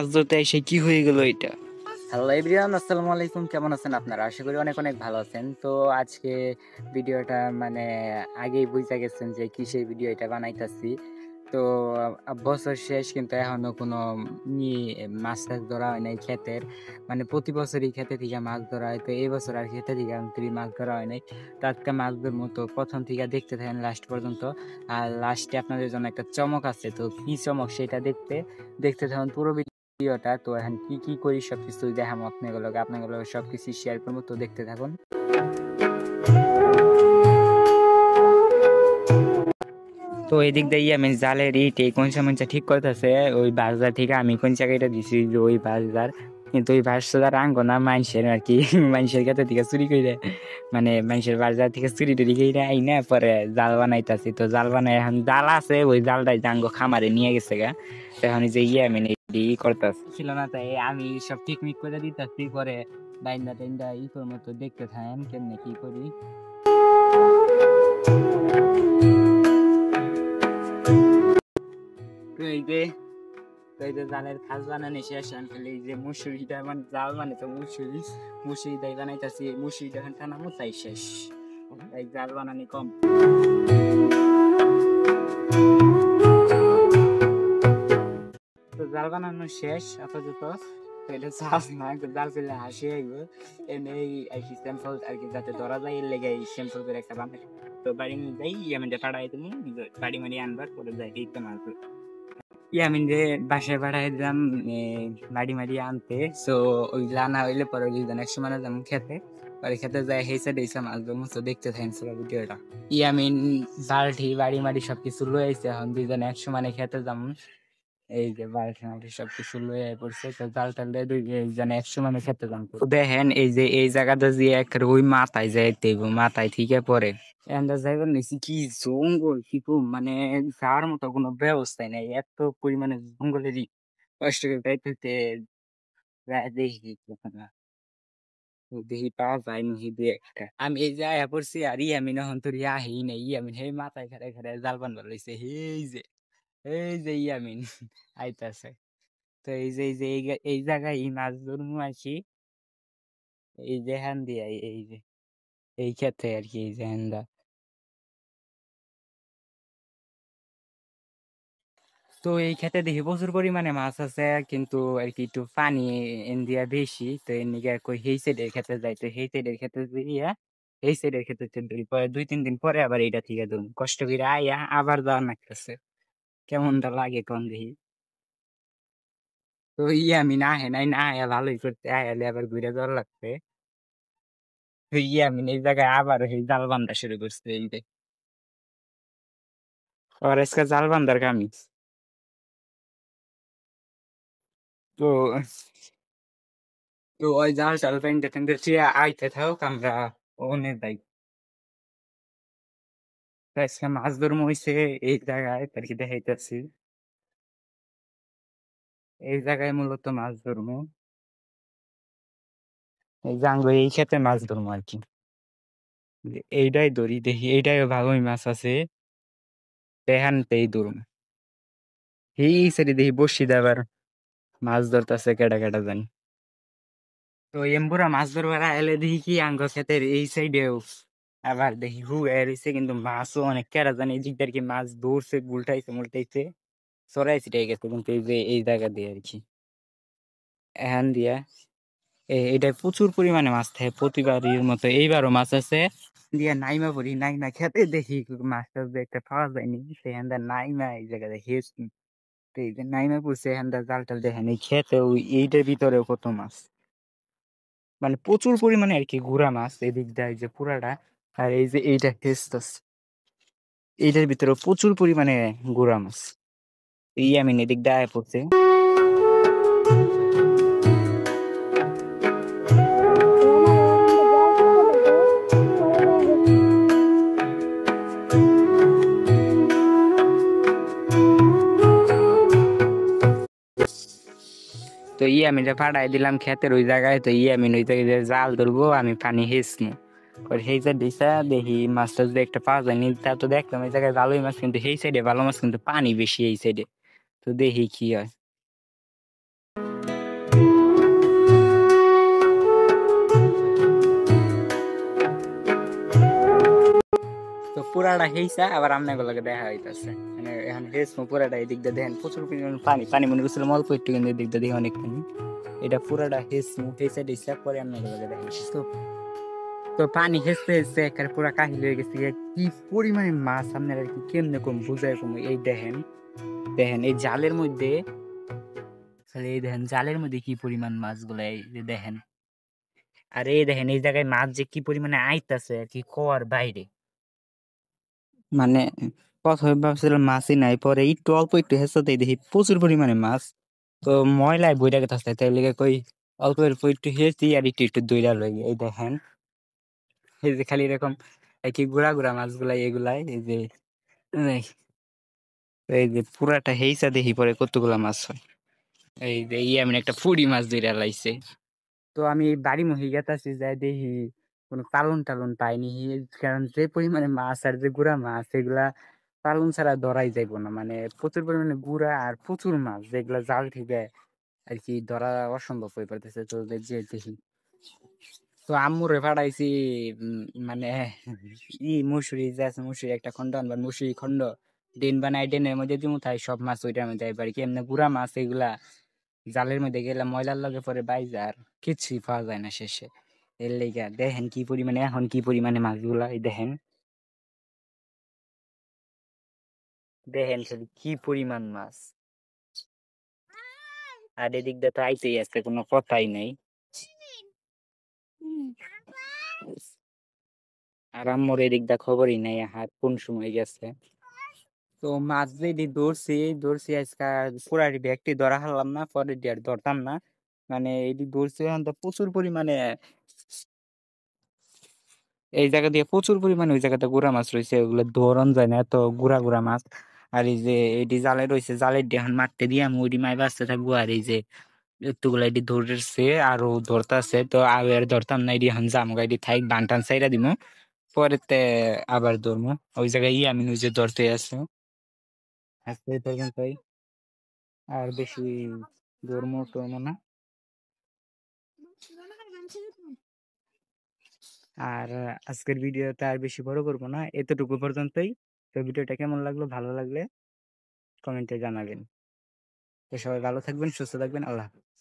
মাছ ধরতে এসে কি হয়ে গেল এটা? হ্যালো এভরিওয়ান, আসসালামু আলাইকুম। কেমন আছেন আপনারা? আশা করি অনেক অনেক ভালো আছেন। তো আজকে ভিডিওটা আগেই বুঝা গেছেন যে কিসের ভিডিও এটা বানাইতাছি। তো বছর শেষ কিন্তু এখনো কোনো মাছ টাছ ধরা হয় নাই ক্ষেতের। প্রতি বছরই ক্ষেতে থেকে মাছ ধরা হয়। তো এই বছর আর ক্ষেতে থেকে মাছ ধরা হয় নাই। তো আজকে মাছ ধরবো, তো প্রথম থেকে দেখতে থাকেন লাস্ট পর্যন্ত। আর লাস্টে আপনাদের জন্য একটা চমক আছে, তো কি চমক সেটা দেখতে থাকুন পুরো ভিডিওটা। তো এখন কি কি করি সবকিছু দেখাবো আপনাগুলো সবকিছু শেয়ার করবো, তো দেখতে থাকুন। তো এদিক দিয়ে আমি জালের ইট এই কোন সময় ঠিক করতেছে ওই বাজার থেকে। আমি কোন জায়গাটা দিছি যে ওই বাজার, কিন্তু ওই বাজার আঙ্গ না মানুষের আর কি মানুষের কাছে থেকে চুরি করে, মানুষের বাজার থেকে চুরি টুরি করে আই না, পরে জাল বানাইতেছি। তো জাল বানাই, এখন জাল আছে ওই জালটাই জাঙ্গ খামারে নিয়ে গেছে গা। তো এখন যে আমি করতেছি ছিল না, তাই আমি সব টিকমিক করে দিতেছি। পরে ডাইন্ডা টাইন্ডা ইকোর মতো দেখতে থাকেন কেমনে কি করি। তো এই যে জালের খাস বানানি শেষ, এই যে মুসুরিটা জাল তো মুসুরি দাই বানাইতেছি। মুসুরিটা এখন টানামো তাই শেষ, তাই জাল বানানি কম। তো জাল বানানো শেষ আপাতত। এটা চাষ না, জাল ফেলে হাসি আইব এমনি আর কি, স্যাম্পল আর কি, যাতে ধরা যায় এর লেগে স্যাম্পল করে একটা বানাই। তো বাড়ি নিয়ে যাই পাঠাই তুমি বাড়ি মারি আনবার পরে যাই এই তো মারবো। যে বাসায় পাঠাই দিলাম মাড়ি মারি আনতে। তো ওইগুলো আনা হইলে পরে ওই এক সময় যেমন খেতে পরে খেতে যায় হেসে দিয়েছে মাছ ধরবো। তো দেখতে থাকেন ভিডিওটা। বাল্টি বাড়ি মারি সবকিছু লয়ে আইছে, এখন দুইজনে এক সময় খেতে যাবো। এই যে বাল্টি মাল্টি সবকিছু লয়ে পড়ছে, তো জাল টাল দিয়ে দুইজনে এক সময় খেতে যাবো। দেখেন এই যে এই জায়গাটা যে এক ওই মাথায় যাইতে মাথায় থেকে পরে এন্ডা যাইবার নিছি কি জঙ্গল, কি যাওয়ার মতো কোনো ব্যবস্থাই নাই, এত পরিমাণে জঙ্গলেরই কষ্ট করে যাইতে। দেখি না, দেখি পাওয়া যায় নাকি দুই একটা। আমি এই যে আয়া পড়ছি, আর আমি নহন তোর আহি নাই। হে মাথায় খাড়ে খাড়ে জাল বানবার লইছে। এই যে ইয়ামিন আইতাছে। তো এই জায়গায় মাছ ধরমু আছি, এই যে হ্যান দিয়া এই যে এই ক্ষেত্রে আর কি, এই যে হ্যান্দা। তো এই ক্ষেতে দেখি প্রচুর পরিমাণে মাছ আছে, কিন্তু আর কি একটু পানি ইন্ডিয়া বেশি। তো এদিকে কই এই সাইডের ক্ষেতে যাই, তো এই সাইডের ক্ষেতে দিয়া এই সাইডের ক্ষেতে ধরি, পরে 2-3 দিন পরে আবার এইটা থেকে ধরুন, কষ্ট করে আয়া আবার যাওয়ার লাগতেছে। কেমনটা লাগে কোন দেখি। তো আমি না হে নাই না আয়া ভালোই করতে আয়ালে আবার ঘুরে যাওয়ার লাগছে। তো আমি এই জায়গায় আবার এই জাল বান্ধা শুরু করছে। এই যে আর আজকে জাল বান্ধার কামি। তো তো ওই জাল টাল পেন্টে টেন্টে আইতে থাকুক, আমরা অনেক যাই। আজকে মাছ ধরমু হইছে এই জায়গায় আর কি দেখাইতেছি। এই জায়গায় মূলত মাছ ধরমু, এই জাঙ্গ এই ক্ষেতে মাছ ধরমু আর কি। এইটাই ধরি, দেখি এইটাই ভালোই মাছ আছে, তেই ধরুম। এই সাইডে দেখি বসি দেবার মাছ ধরতেছে কেডা কেডা জানি। তো এমপুরা মাছ ধরবার এলে দেখি কি আঙ্গ ক্ষেতের এই সাইডেও আবার দেখি রয়েছে, কিন্তু মাছও অনেক কেডা জানি এদিক দিয়ে আর কি মাছ ধরছে, গুলটাইছে মুলটাইছে চড়াই ছিটাই গেছে। কিন্তু এই যে এই জায়গা দিয়ে আর কি এখান দিয়া এটা প্রচুর পরিমাণে মাছ থাকে প্রতিবারের মতো, এইবারও মাছ আছে। দিয়া নাইমা পড়ি, নাইমা খেতে দেখি মাছ টাছ একটা পাওয়া যায়নি, সেখান নাইমা এই জায়গা দেখি। তো এই যে নাইমা পড়ছে এখান জাল টাল দেখেন এই খেতে, ওই এইটার ভিতরেও কত মাছ, প্রচুর পরিমাণে আর কি গুড়া মাছ এদিক দিয়ে যে পুরাটা। আর এই যে এইটা হেসতেছে, এইটার ভিতরে প্রচুর পরিমাণে গুড়া মাছ। আমি এদিক দিয়ে পড়ছে। তো আমি ফাটাই দিলাম ক্ষেতের ওই জায়গায়। তো আমি ওই জায়গায় জাল ধরবো, আমি পানি হেসমু সেই সাইড দিশা দেখি মাছ টাছ একটা পাওয়া যায়নি। তা তো দেখলাম এই জায়গায় ভালোই মাছ, কিন্তু সেই সাইডে ভালো মাছ, কিন্তু পানি বেশি এই সাইডে। তো দেখি কি হয়। পুরাটা হেইসা আবার আপনাকে লগে দেখা হইতাছে মানে এখন হেসমু পুরাটা এদিক দিয়ে দেখেন প্রচুর পরিমাণ পানি পানি মনে করছিলাম অল্প একটু কিন্তু এদিক দিয়ে দেখি অনেকখানি এটা পুরাটা হেসমু হেসা টেসা পরে আপনাকে লগে দেখা হইতাছে। তো তো পানি হেসতে হেসতে একেবারে পুরা কাহিল হয়ে গেছে কি পরিমাণে মাছ আপনার আর কি কেমনে কম বুঝায় কম এই দেখেন দেখেন এই জালের মধ্যে খালি এই দেখেন জালের মধ্যে কি পরিমাণ মাছগুলো এই যে দেখেন আর এই দেখেন এই জায়গায় মাছ যে কি পরিমাণে আইতাছে আর কি কোয়ার বাইরে মানে প্রথমে ভাবছিলাম মাছই নাই পরে একটু অল্প একটু হেঁচাতেই দেখি প্রচুর পরিমাণে মাছ তো ময়লায় বইরা গেছে তাই লেগে কই অল্প অল্প একটু হেঁচি আর একটু একটু দইরা লই এই দেখেন এই যে খালি এরকম এই কি গুড়া গুড়া মাছগুলাই এগুলাই এই এই যে পুরাটা হেইসা দেখি পরে কতগুলা মাছ হয় এই যে এমন একটা ফুড়ি মাছ ধইরা লাইছে তো আমি বাড়ি মহি গেতাছি যাই দেখি কোনো পালন টালন পাইনি কারণ যে পরিমাণে মাছ আর যে গুড়া মাছ এগুলা পালন ছাড়া ধরাই যাইব না মানে প্রচুর পরিমাণে গুড়া আর প্রচুর মাছ যেগুলা জাল থেকে আর কি ধরা অসম্ভব হয়ে পড়তেছে তো যে দেখি তো আম্মুরে ফাড়াইছি উম, মানে মুসুরি যে আছে মুসুরি একটা খন্ড আনবার মুসুরি খন্ড ডিন বানাই ডিনের মধ্যে দিমু তাই সব মাছ ওইটার মধ্যে এবার কি এমনি গুড়া মাছ এগুলা জালের মধ্যে গেলে ময়লার লগে পরে বাইজা আর কিছুই পাওয়া যায় না শেষে এর লেগা দেখেন কি পরিমাণে এখন কি পরিমাণে মাছগুলা এই দেখেন দেখেন শুধু কি পরিমাণ মাছ আর এদিক দিয়ে তো আইতেই আছে কোনো কথাই নাই আর আম্মুর এদিক দা খবরই নাই হাত কোন সময় গেছে তো মাছ যেদি ধরছি ধরছি আজকে পুরাটি ব্যাগটি ধরা হারলাম না পরে দিয়ে আর ধরতাম না মানে এটি ধরছি এখন তো প্রচুর পরিমাণে এই জায়গা দিয়ে প্রচুর পরিমাণে ওই জায়গাতে গুড়া মাছ রয়েছে ওগুলো ধরন যায় না এত গুড়া গুড়া মাছ আর এই যে এটি জালে রয়েছে জালের দিয়ে এখন মারতে দিয়ে আমি ওইটি মাই বাঁচতে থাকবো আর এই যে এতগুলা এটি ধরছে আরো ধরতাছে তো আর ধরতাম না এটি এখন জামগা এটি থাই বান টান সাইরা দিমু পরেতে আবার ধরবো ওই জায়গায় আমি নিজে ধরতে আছে আজকে এই পর্যন্তই আর বেশি ধর্ম টর্ম না আর আজকের ভিডিওটা আর বেশি বড় করবো না এতটুকু পর্যন্তই তো ভিডিওটা কেমন লাগলো ভালো লাগলে কমেন্টে জানাবেন তো সবাই ভালো থাকবেন সুস্থ থাকবেন আল্লাহ হাফেজ।